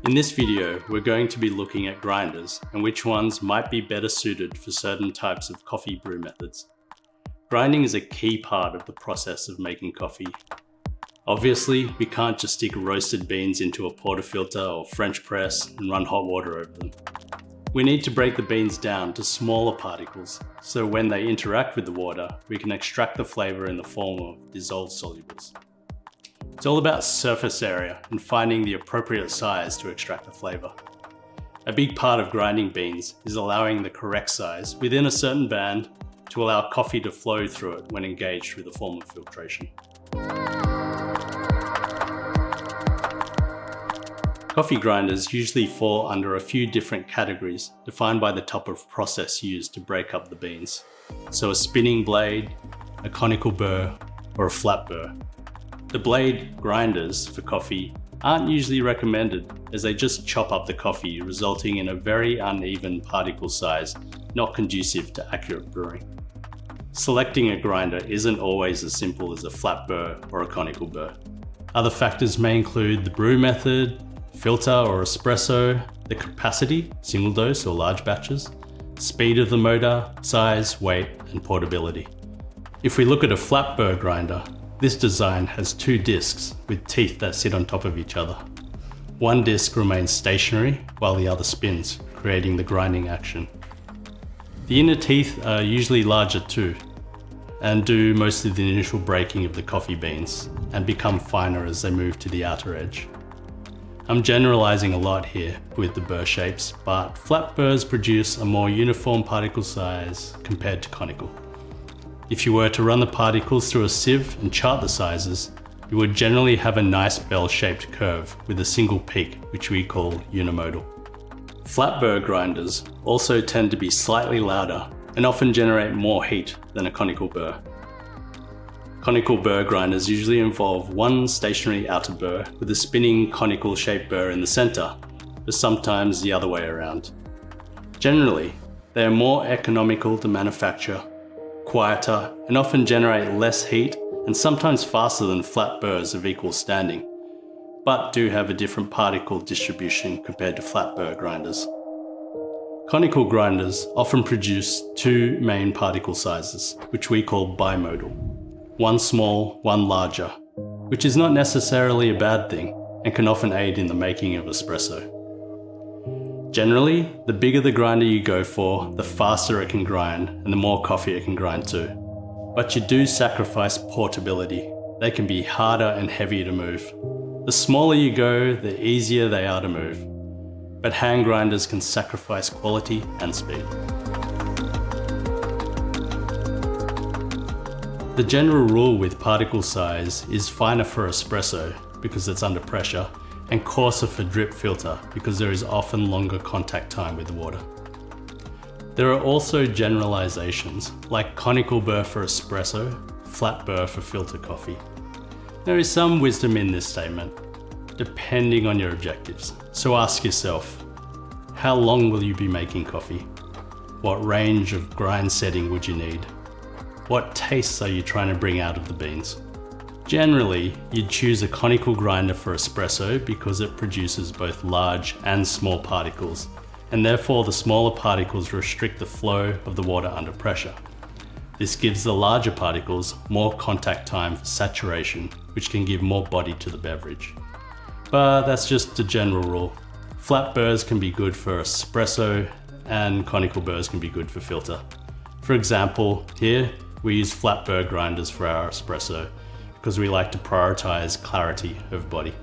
In this video, we're going to be looking at grinders and which ones might be better suited for certain types of coffee brew methods. Grinding is a key part of the process of making coffee. Obviously, we can't just stick roasted beans into a portafilter or French press and run hot water over them. We need to break the beans down to smaller particles, so when they interact with the water, we can extract the flavor in the form of dissolved solubles. It's all about surface area and finding the appropriate size to extract the flavor. A big part of grinding beans is allowing the correct size within a certain band to allow coffee to flow through it when engaged with a form of filtration. Coffee grinders usually fall under a few different categories defined by the type of process used to break up the beans. So a spinning blade, a conical burr, or a flat burr. The blade grinders for coffee aren't usually recommended as they just chop up the coffee, resulting in a very uneven particle size, not conducive to accurate brewing. Selecting a grinder isn't always as simple as a flat burr or a conical burr. Other factors may include the brew method, filter or espresso, the capacity, single dose or large batches, speed of the motor, size, weight, and portability. If we look at a flat burr grinder, this design has two discs with teeth that sit on top of each other. One disc remains stationary while the other spins, creating the grinding action. The inner teeth are usually larger too, and do most of the initial breaking of the coffee beans and become finer as they move to the outer edge. I'm generalizing a lot here with the burr shapes, but flat burrs produce a more uniform particle size compared to conical. If you were to run the particles through a sieve and chart the sizes, you would generally have a nice bell-shaped curve with a single peak, which we call unimodal. Flat burr grinders also tend to be slightly louder and often generate more heat than a conical burr. Conical burr grinders usually involve one stationary outer burr with a spinning conical shaped burr in the center, but sometimes the other way around. Generally, they are more economical to manufacture, quieter, and often generate less heat and sometimes faster than flat burrs of equal standing, but do have a different particle distribution compared to flat burr grinders. Conical grinders often produce two main particle sizes, which we call bimodal. One small, one larger, which is not necessarily a bad thing and can often aid in the making of espresso. Generally, the bigger the grinder you go for, the faster it can grind and the more coffee it can grind too. But you do sacrifice portability. They can be harder and heavier to move. The smaller you go, the easier they are to move. But hand grinders can sacrifice quality and speed. The general rule with particle size is finer for espresso because it's under pressure, and coarser for drip filter because there is often longer contact time with the water. There are also generalizations like conical burr for espresso, flat burr for filter coffee. There is some wisdom in this statement, depending on your objectives. So ask yourself, how long will you be making coffee? What range of grind setting would you need? What tastes are you trying to bring out of the beans? Generally, you'd choose a conical grinder for espresso because it produces both large and small particles, and therefore the smaller particles restrict the flow of the water under pressure. This gives the larger particles more contact time for saturation, which can give more body to the beverage. But that's just a general rule. Flat burrs can be good for espresso, and conical burrs can be good for filter. For example, here we use flat burr grinders for our espresso, because we like to prioritize clarity of body.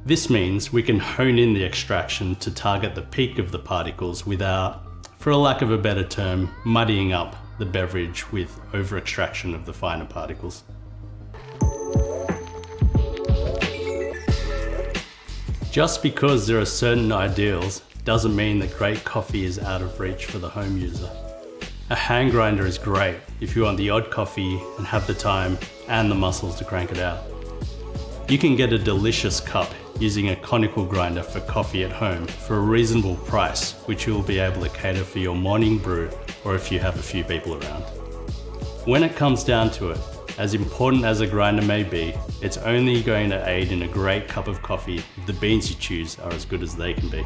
This means we can hone in the extraction to target the peak of the particles without, for a lack of a better term, muddying up the beverage with over-extraction of the finer particles. Just because there are certain ideals doesn't mean that great coffee is out of reach for the home user. A hand grinder is great if you want the odd coffee and have the time and the muscles to crank it out. You can get a delicious cup using a conical grinder for coffee at home for a reasonable price, which you will be able to cater for your morning brew or if you have a few people around. When it comes down to it, As important as a grinder may be, it's only going to aid in a great cup of coffee if the beans you choose are as good as they can be.